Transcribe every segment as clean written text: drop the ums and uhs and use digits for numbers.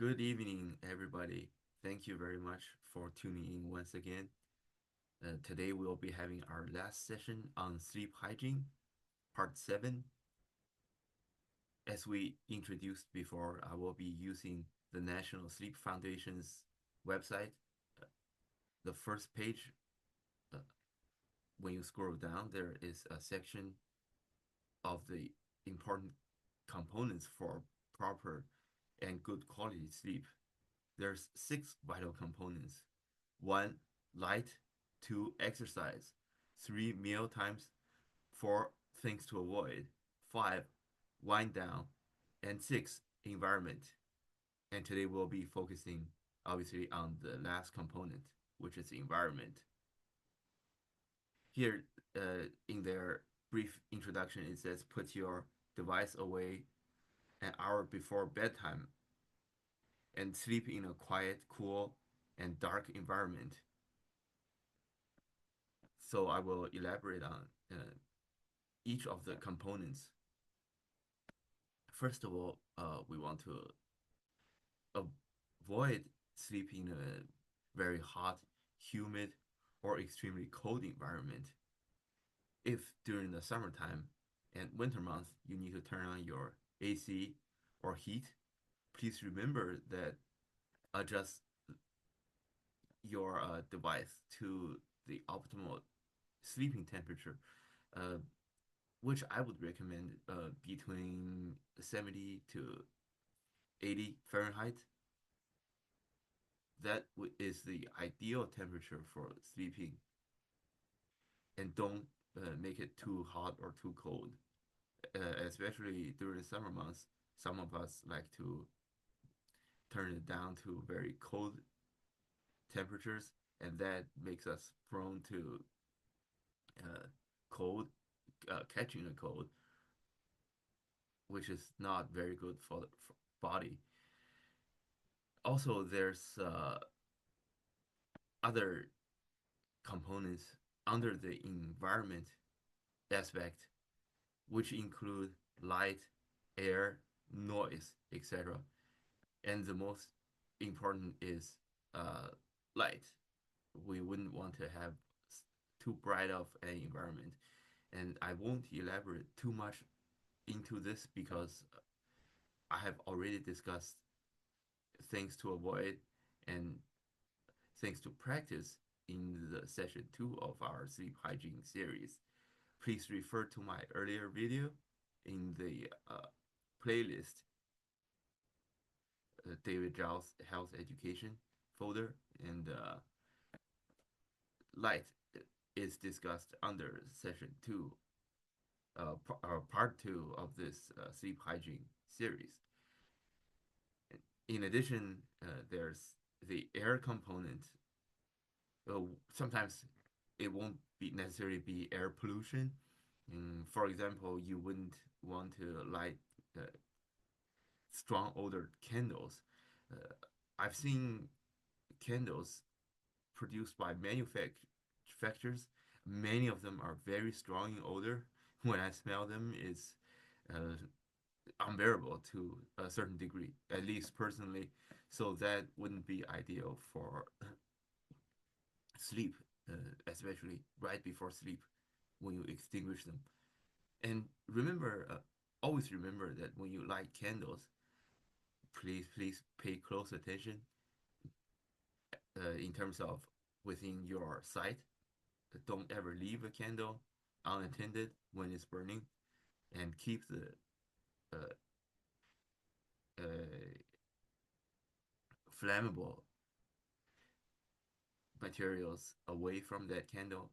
Good evening, everybody. Thank you very much for tuning in once again. Today we'll be having our last session on sleep hygiene, part 7. As we introduced before, I will be using the National Sleep Foundation's website. Uh, the first page, uh, when you scroll down, there is a section of the important components for proper and good quality sleep. There's 6 vital components. 1. Light. 2. Exercise. 3. Meal times. 4. Things to avoid. 5. Wind down. And 6. Environment. And today we'll be focusing obviously on the last component, which is environment. Here, in their brief introduction, it says put your device away an hour before bedtime and sleep in a quiet, cool, and dark environment. So I will elaborate on each of the components. First of all, we want to avoid sleeping in a very hot, humid, or extremely cold environment. If during the summertime and winter months you need to turn on your AC or heat, please remember that adjust your device to the optimal sleeping temperature, uh, which I would recommend between 70 to 80 Fahrenheit. That is the ideal temperature for sleeping, and don't make it too hot or too cold. Especially during summer months, some of us like to turn it down to very cold temperatures, and that makes us prone to uh, cold, catching a cold, which is not very good for the body. Also, there's other components under the environment aspect, which include light, air, noise, etc. And the most important is light. We wouldn't want to have too bright of an environment. And I won't elaborate too much into this because I have already discussed things to avoid and things to practice in the session 2 of our sleep hygiene series. Please refer to my earlier video in the playlist, David Giles Health Education folder, and light is discussed under session 2, part 2 of this sleep hygiene series. In addition, there's the air component. Sometimes it won't be necessarily be air pollution. For example, you wouldn't want to light uh, strong odor candles. Uh, I've seen candles produced by manufacturers. Many of them are very strong in odor. When I smell them, it's uh, unbearable to a certain degree, at least personally. So that wouldn't be ideal for sleep, especially right before sleep when you extinguish them. And remember, always remember that when you light candles, please pay close attention in terms of within your sight. Don't ever leave a candle unattended when it's burning, and keep the uh, uh, flammable materials away from that candle.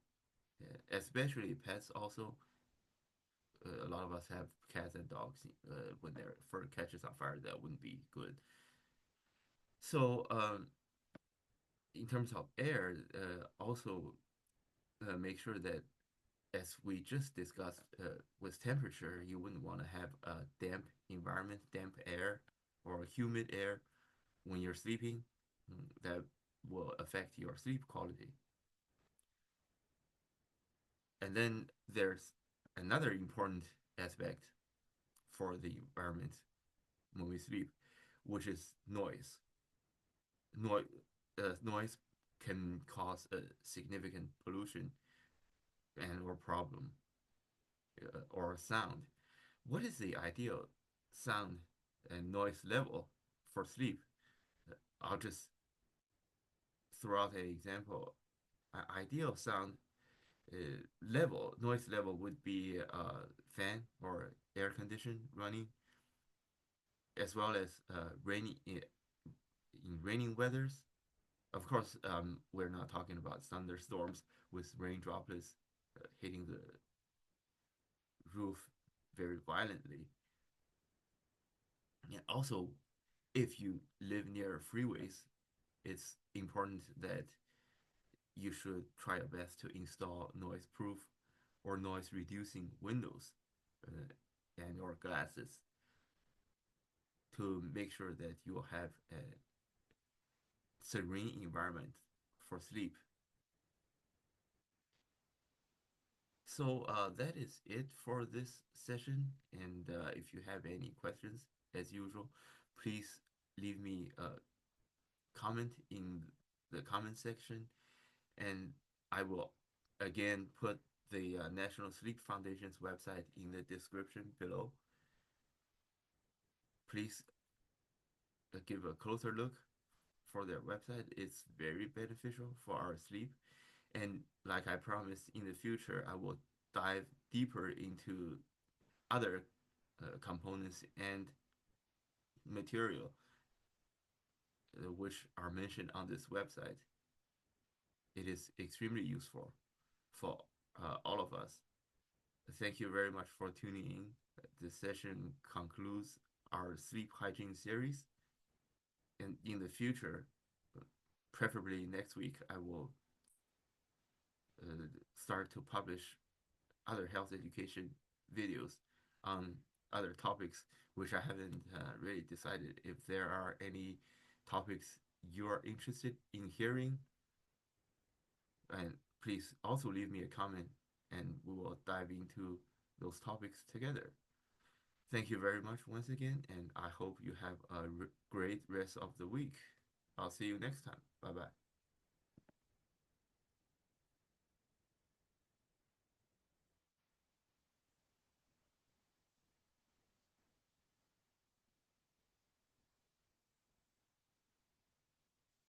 Especially pets also. A lot of us have cats and dogs. When their fur catches on fire, that wouldn't be good. So, in terms of air, also make sure that, as we just discussed, with temperature, you wouldn't want to have a damp environment, damp air, or humid air when you're sleeping. That will affect your sleep quality. And then there's another important aspect for the environment when we sleep. which is noise. Noise can cause a significant pollution and or problem or sound. What is the ideal sound and noise level for sleep? I'll just throw out an example. Ideal sound noise level would be fan or air condition running, as well as in raining weathers. Of course, we're not talking about thunderstorms with rain droplets hitting the roof very violently. And also, if you live near freeways, it's important that you should try your best to install noise proof or noise reducing windows and or glasses to make sure that you will have a serene environment for sleep. So that is it for this session. And if you have any questions, as usual, please leave me a comment in the comment section, and I will again put the National Sleep Foundation's website in the description below. Please give a closer look for their website. It's very beneficial for our sleep. And like I promised, in the future, I will dive deeper into other components and material which are mentioned on this website. It is extremely useful for all of us. Thank you very much for tuning in. This session concludes our sleep hygiene series. And in the future, preferably next week, I will start to publish other health education videos on other topics, which I haven't really decided if there are any topics you are interested in hearing. And please also leave me a comment and we will dive into those topics together. Thank you very much once again, and I hope you have a great rest of the week. I'll see you next time. Bye bye.